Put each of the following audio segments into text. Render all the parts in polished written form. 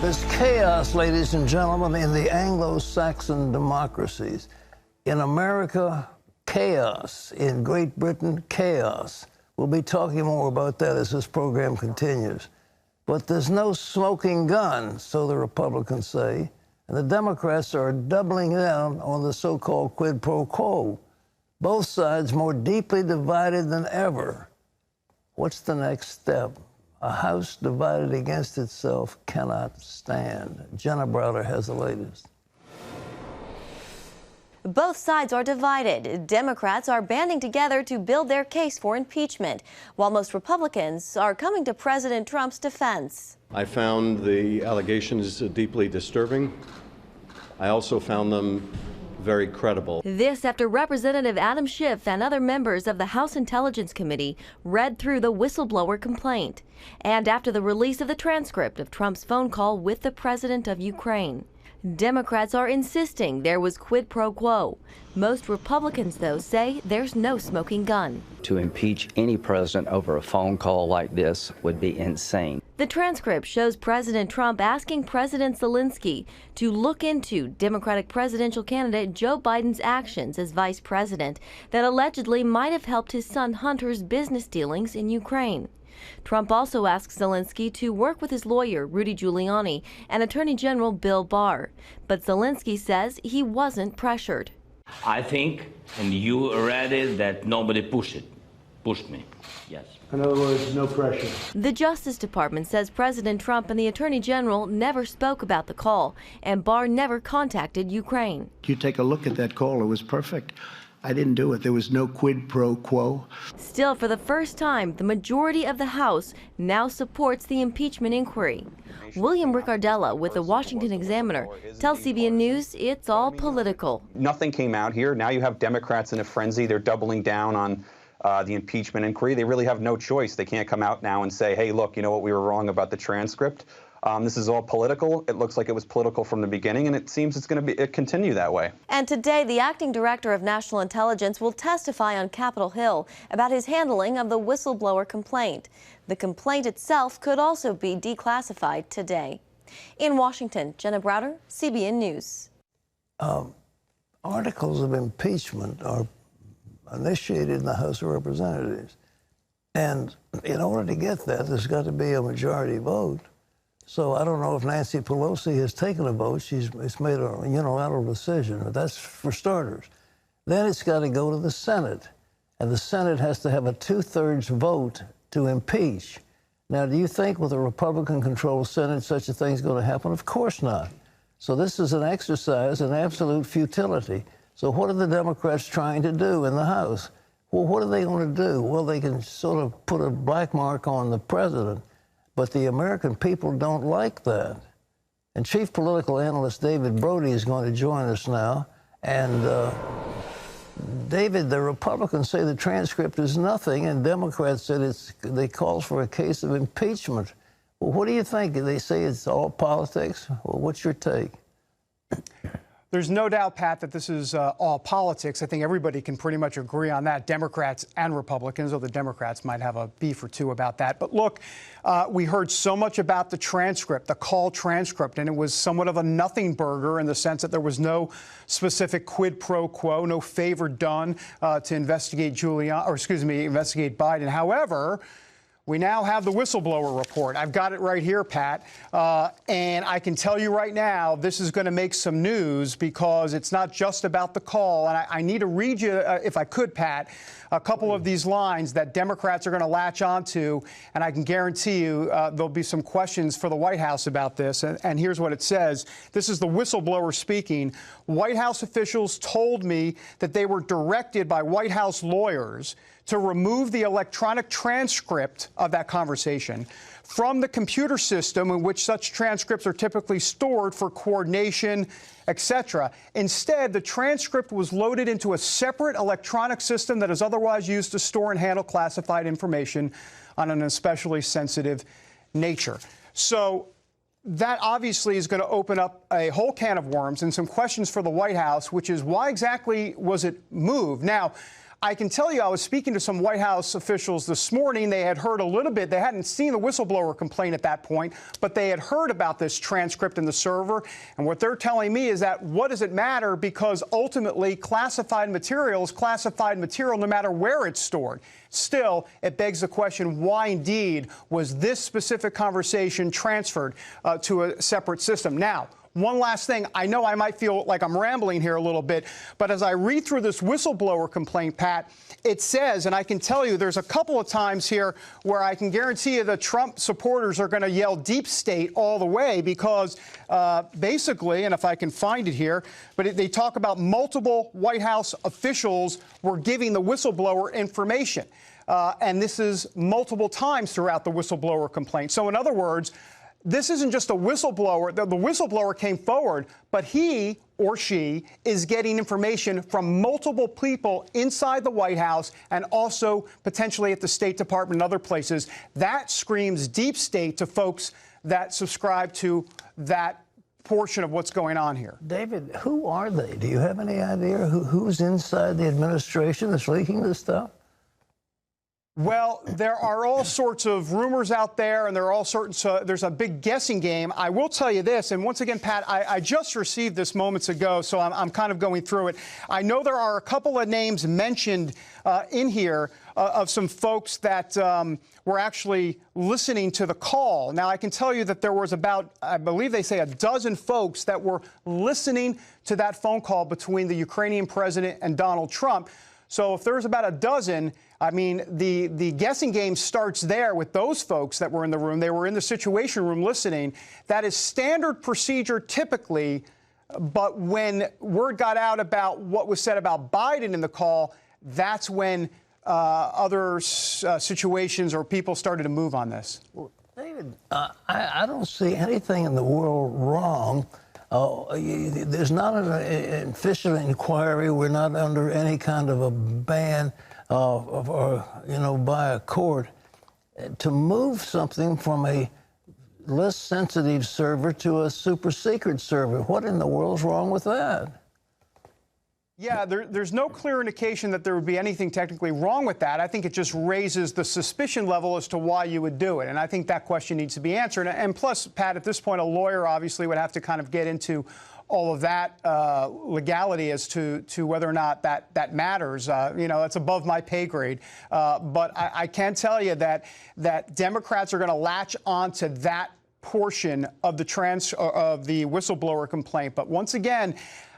There's chaos, ladies and gentlemen, in the Anglo-Saxon democracies. In America, chaos. In Great Britain, chaos. We'll be talking more about that as this program continues. But there's no smoking gun, so the Republicans say, and the Democrats are doubling down on the so-called quid pro quo. Both sides more deeply divided than ever. What's the next step? A house divided against itself cannot stand. Jenna Browder has the latest. Both sides are divided. Democrats are banding together to build their case for impeachment, while most Republicans are coming to President Trump's defense. I found the allegations deeply disturbing. I also found them very credible. This after Representative Adam Schiff and other members of the House Intelligence Committee read through the whistleblower complaint, and after the release of the transcript of Trump's phone call with the president of Ukraine. Democrats are insisting there was quid pro quo. Most Republicans, though, say there's no smoking gun. To impeach any president over a phone call like this would be insane. The transcript shows President Trump asking President Zelensky to look into Democratic presidential candidate Joe Biden's actions as vice president that allegedly might have helped his son Hunter's business dealings in Ukraine. Trump also asks Zelensky to work with his lawyer, Rudy Giuliani, and Attorney General Bill Barr. But Zelensky says he wasn't pressured. I think, and you read it, that nobody pushed me. Yes. In other words, no pressure. The Justice Department says President Trump and the Attorney General never spoke about the call, and Barr never contacted Ukraine. You take a look at that call, it was perfect. I didn't do it. There was no quid pro quo. Still, for the first time, the majority of the House now supports the impeachment inquiry. William Ricardella with the Washington Examiner tells CBN News it's all political. Nothing came out here. Now you have Democrats in a frenzy. They're doubling down on the impeachment inquiry. They really have no choice. They can't come out now and say, hey, look, you know what, we were wrong about the transcript. This is all political. It looks like it was political from the beginning, and it seems it's going to continue that way. And today, the acting director of national intelligence will testify on Capitol Hill about his handling of the whistleblower complaint. The complaint itself could also be declassified today. In Washington, Jenna Browder, CBN News. Articles of impeachment are initiated in the House of Representatives. And in order to get that, there's got to be a majority vote. So I don't know if Nancy Pelosi has taken a vote. It's made a unilateral decision, but that's for starters. Then it's got to go to the Senate, and the Senate has to have a 2/3 vote to impeach. Now, do you think with a Republican-controlled Senate such a thing's going to happen? Of course not. So this is an exercise in absolute futility. So what are the Democrats trying to do in the House? Well, what are they going to do? Well, they can sort of put a black mark on the president. But the American people don't like that. And Chief Political Analyst David Brody is going to join us now. And David, the Republicans say the transcript is nothing, and Democrats said they call for a case of impeachment. Well, what do you think? They say it's all politics. Well, what's your take? There's no doubt, Pat, that this is all politics. I think everybody can pretty much agree on that, Democrats and Republicans, though the Democrats might have a beef or two about that. But look, we heard so much about the transcript, the call transcript, and it was somewhat of a nothing burger in the sense that there was no specific quid pro quo, no favor done to investigate investigate Biden. However, we now have the whistleblower report. I've got it right here, Pat, and I can tell you right now this is going to make some news because it's not just about the call. And I need to read you, if I could, Pat, a couple of these lines that Democrats are going to latch onto, and I can guarantee you there'll be some questions for the White House about this. And here's what it says. This is the whistleblower speaking. White House officials told me that they were directed by White House lawyers to remove the electronic transcript of that conversation from the computer system in which such transcripts are typically stored for coordination, etc. Instead, the transcript was loaded into a separate electronic system that is otherwise used to store and handle classified information on an especially sensitive nature. So that obviously is going to open up a whole can of worms and some questions for the White House, which is why exactly was it moved? Now, I can tell you, I was speaking to some White House officials this morning. They had heard a little bit. They hadn't seen the whistleblower complaint at that point, but they had heard about this transcript in the server. And what they're telling me is that what does it matter? Because ultimately, classified material is classified material no matter where it's stored. Still, it begs the question, why indeed was this specific conversation transferred to a separate system? Now, one last thing. I know I might feel like I'm rambling here a little bit, but as I read through this whistleblower complaint, Pat, it says, and I can tell you there's a couple of times here where I can guarantee you the Trump supporters are going to yell deep state all the way because basically, and if I can find it here, but they talk about multiple White House officials were giving the whistleblower information. And this is multiple times throughout the whistleblower complaint. So in other words, this isn't just a whistleblower. The whistleblower came forward, but he or she is getting information from multiple people inside the White House and also potentially at the State Department and other places. That screams deep state to folks that subscribe to that portion of what's going on here. David, who are they? Do you have any idea who's inside the administration that's leaking this stuff? Well, there are all sorts of rumors out there, and there are all sorts there's a big guessing game. I will tell you this, and once again, Pat, I just received this moments ago, so I'm kind of going through it. I know there are a couple of names mentioned in here of some folks that were actually listening to the call. Now, I can tell you that there was about, I believe they say, a dozen folks that were listening to that phone call between the Ukrainian president and Donald Trump. So if there's about a dozen, I mean, the guessing game starts there with those folks that were in the room. They were in the Situation Room listening. That is standard procedure typically, but when word got out about what was said about Biden in the call, that's when other situations or people started to move on this. Well, David, I don't see anything in the world wrong. There's not an official inquiry. We're not under any kind of a ban or by a court to move something from a less sensitive server to a super secret server. What in the world's wrong with that? Yeah, there's no clear indication that there would be anything technically wrong with that. I think it just raises the suspicion level as to why you would do it. And I think that question needs to be answered. And plus, Pat, at this point, a lawyer obviously would have to kind of get into all of that legality as to whether or not that matters. That's above my pay grade. But I can tell you that Democrats are going to latch on to that portion of the whistleblower complaint. But once again,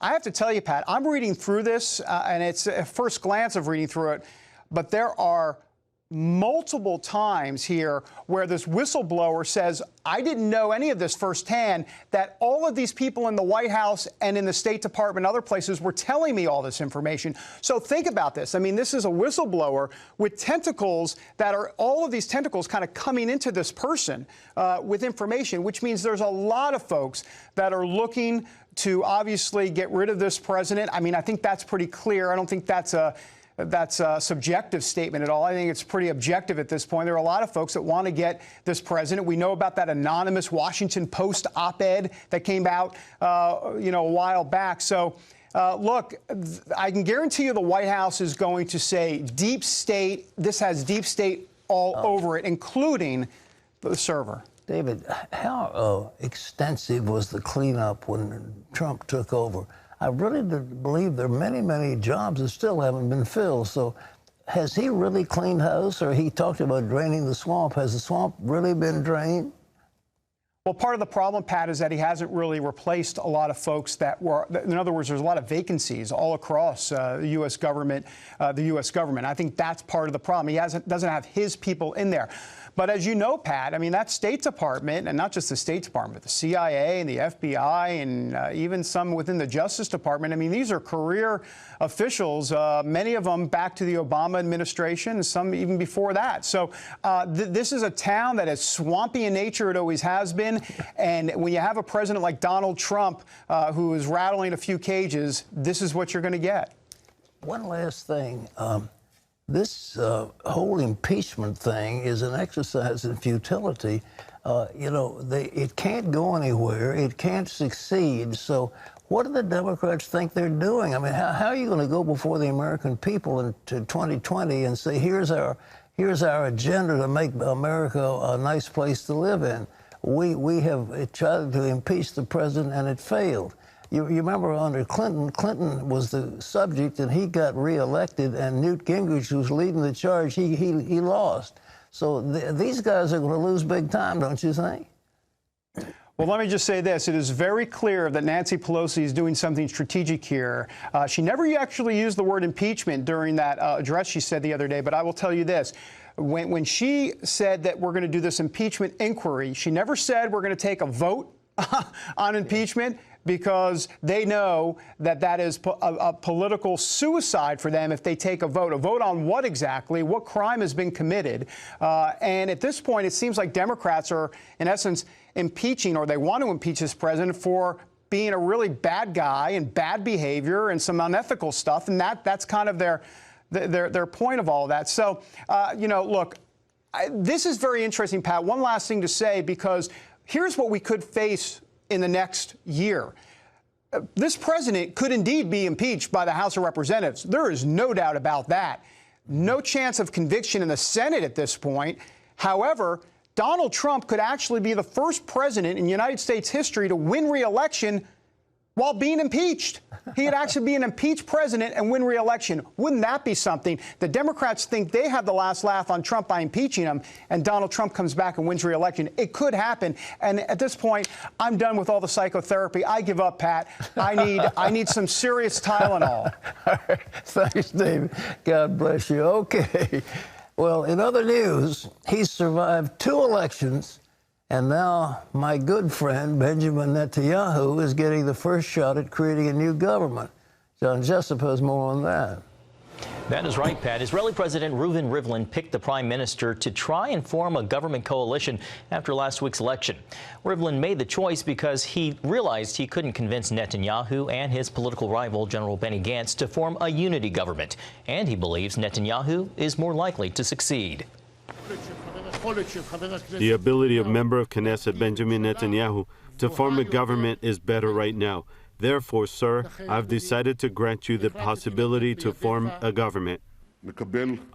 I have to tell you, Pat, I'm reading through this, and it's a first glance of reading through it, but there are multiple times here where this whistleblower says, I didn't know any of this firsthand, that all of these people in the White House and in the State Department and other places were telling me all this information. So think about this. I mean, this is a whistleblower with tentacles that are all of these tentacles kind of coming into this person with information, which means there's a lot of folks that are looking to obviously get rid of this president. I mean, I think that's pretty clear. I don't think that's a subjective statement at all. I think it's pretty objective at this point. There are a lot of folks that want to get this president. We know about that anonymous Washington Post op-ed that came out, a while back. So, look, I can guarantee you the White House is going to say deep state. This has deep state all over it, including the server. David, how extensive was the cleanup when Trump took over? I really believe there are many, many jobs that still haven't been filled. So has he really cleaned house, or he talked about draining the swamp? Has the swamp really been drained? Well, part of the problem, Pat, is that he hasn't really replaced a lot of folks that were, in other words, there's a lot of vacancies all across the U.S. government. I think that's part of the problem. He doesn't have his people in there. But as you know, Pat, I mean, that State Department, and not just the State Department, but the CIA and the FBI and even some within the Justice Department, I mean, these are career officials, many of them back to the Obama administration, some even before that. So this is a town that is swampy in nature. It always has been. And when you have a president like Donald Trump who is rattling a few cages, this is what you're going to get. One last thing. This whole impeachment thing is an exercise in futility. It can't go anywhere. It can't succeed. So what do the Democrats think they're doing? I mean, how are you going to go before the American people in 2020 and say, here's our agenda to make America a nice place to live in? We have tried to impeach the president, and it failed. You remember under Clinton, Clinton was the subject, and he got reelected, and Newt Gingrich, who's leading the charge, he lost. So these guys are going to lose big time, don't you think? Well, let me just say this. It is very clear that Nancy Pelosi is doing something strategic here. She never actually used the word impeachment during that address she said the other day, but I will tell you this. When she said that we're going to do this impeachment inquiry, she never said we're going to take a vote on impeachment, because they know that that is a political suicide for them if they take a vote. A vote on what exactly? What crime has been committed? And at this point, it seems like Democrats are, in essence, impeaching, or they want to impeach this president for being a really bad guy and bad behavior and some unethical stuff. And that's kind of their point of all of that. So, you know, look, this is very interesting, Pat. One last thing to say, because here's what we could face in the next year. This president could indeed be impeached by the House of Representatives. There is no doubt about that. No chance of conviction in the Senate at this point. However, Donald Trump could actually be the first president in United States history to win re-election while being impeached. He would actually be an impeached president and win re-election. Wouldn't that be something? The Democrats think they have the last laugh on Trump by impeaching him, and Donald Trump comes back and wins re-election. It could happen. And at this point, I'm done with all the psychotherapy. I give up, Pat. I need some serious Tylenol. All right. Thanks, David. God bless you. Okay. Well, in other news, he's survived 2 elections. And now my good friend, Benjamin Netanyahu, is getting the first shot at creating a new government. John Jessup has more on that. That is right, Pat. Israeli President Reuven Rivlin picked the prime minister to try and form a government coalition after last week's election. Rivlin made the choice because he realized he couldn't convince Netanyahu and his political rival, General Benny Gantz, to form a unity government. And he believes Netanyahu is more likely to succeed. The ability of member of Knesset Benjamin Netanyahu to form a government is better right now. Therefore, sir, I've decided to grant you the possibility to form a government.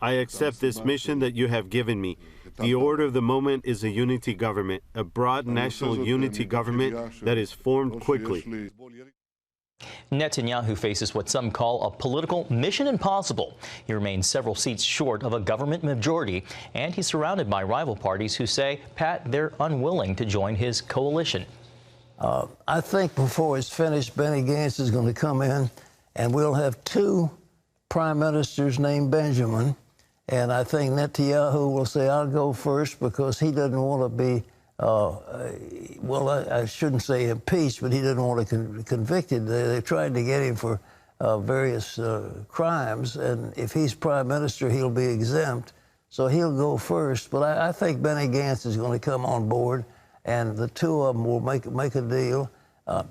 I accept this mission that you have given me. The order of the moment is a unity government, a broad national unity government that is formed quickly. Netanyahu faces what some call a political mission impossible. He remains several seats short of a government majority, and he's surrounded by rival parties who say, Pat, they're unwilling to join his coalition. I think before it's finished, Benny Gantz is going to come in, and we'll have 2 prime ministers named Benjamin. And I think Netanyahu will say, I'll go first, because he doesn't want to be well, I shouldn't say impeached, but he didn't want to be convicted. They tried to get him for various crimes, and if he's prime minister, he'll be exempt, so he'll go first. But I think Benny Gantz is going to come on board, and the 2 of them will make a deal.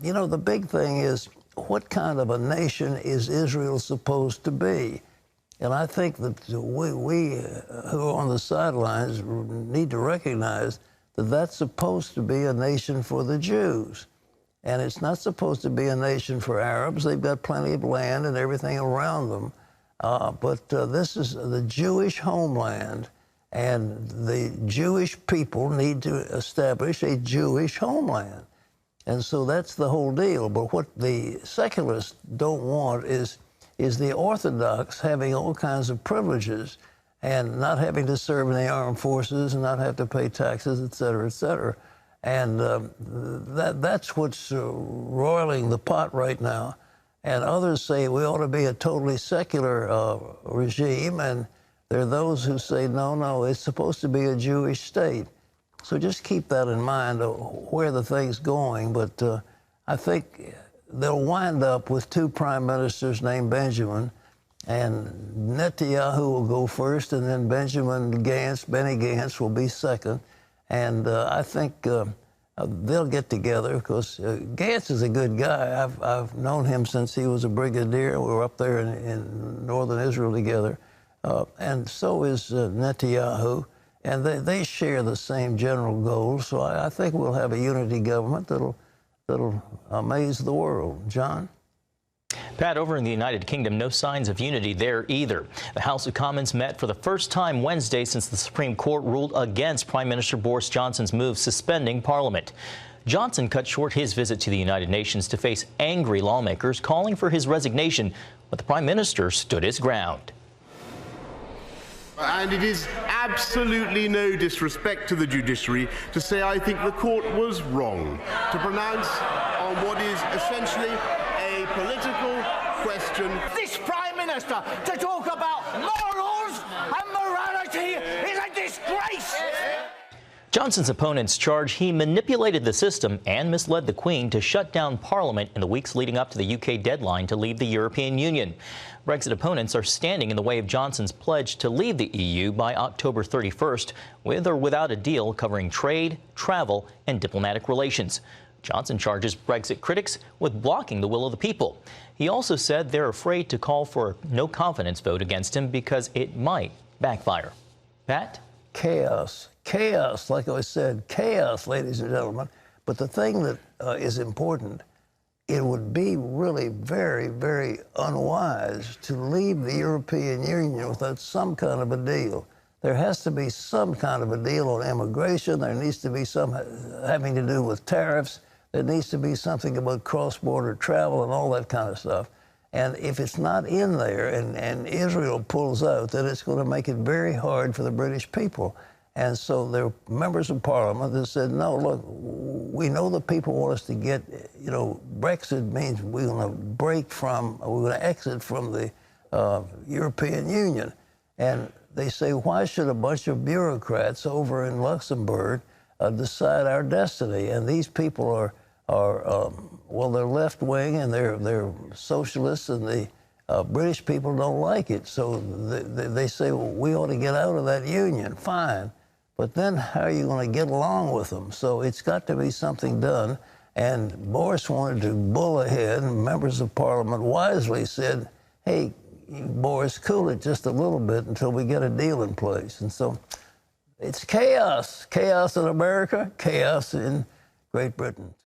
You know, the big thing is, what kind of a nation is Israel supposed to be? And I think that we who are on the sidelines need to recognize that that's supposed to be a nation for the Jews. And it's not supposed to be a nation for Arabs. They've got plenty of land and everything around them. But this is the Jewish homeland, and the Jewish people need to establish a Jewish homeland. And so that's the whole deal. But what the secularists don't want is the Orthodox having all kinds of privileges and not having to serve in the armed forces and not have to pay taxes, et cetera, et cetera. And that's what's roiling the pot right now. And others say we ought to be a totally secular regime, and there are those who say, no, it's supposed to be a Jewish state. So just keep that in mind, where the thing's going. But I think they'll wind up with 2 prime ministers named Benjamin, and Netanyahu will go first, and then Benny Gantz will be second. And I think they'll get together, because Gantz is a good guy. I've known him since he was a brigadier. We were up there in northern Israel together. And so is Netanyahu. And they share the same general goals. So I think we'll have a unity government that'll amaze the world. John? Pat, over in the United Kingdom, no signs of unity there either. The House of Commons met for the first time Wednesday since the Supreme Court ruled against Prime Minister Boris Johnson's move suspending Parliament. Johnson cut short his visit to the United Nations to face angry lawmakers calling for his resignation, but the Prime Minister stood his ground. And it is absolutely no disrespect to the judiciary to say I think the court was wrong to pronounce on what is essentially a political question. This Prime Minister to talk about morals and morality is a disgrace! Johnson's opponents charge he manipulated the system and misled the Queen to shut down Parliament in the weeks leading up to the UK deadline to leave the European Union. Brexit opponents are standing in the way of Johnson's pledge to leave the EU by October 31st, with or without a deal covering trade, travel, and diplomatic relations. Johnson charges Brexit critics with blocking the will of the people. He also said they're afraid to call for a no-confidence vote against him because it might backfire. Pat? Chaos. Chaos, like I said, chaos, ladies and gentlemen. But the thing that is important, it would be really very, very unwise to leave the European Union without some kind of a deal. There has to be some kind of a deal on immigration. There needs to be some having to do with tariffs. There needs to be something about cross-border travel and all that kind of stuff. And if it's not in there and Israel pulls out, then it's going to make it very hard for the British people. And so there are members of Parliament that said, no, look, we know the people want us to get, you know, Brexit means we're going to break from, we're going to exit from the European Union. And they say, why should a bunch of bureaucrats over in Luxembourg decide our destiny? And these people are well, they're left-wing and they're socialists, and the British people don't like it. So they say, well, we ought to get out of that union. Fine. But then how are you going to get along with them? So it's got to be something done. And Boris wanted to bull ahead, and members of Parliament wisely said, hey, Boris, cool it just a little bit until we get a deal in place. And so it's chaos. Chaos in America, chaos in Great Britain.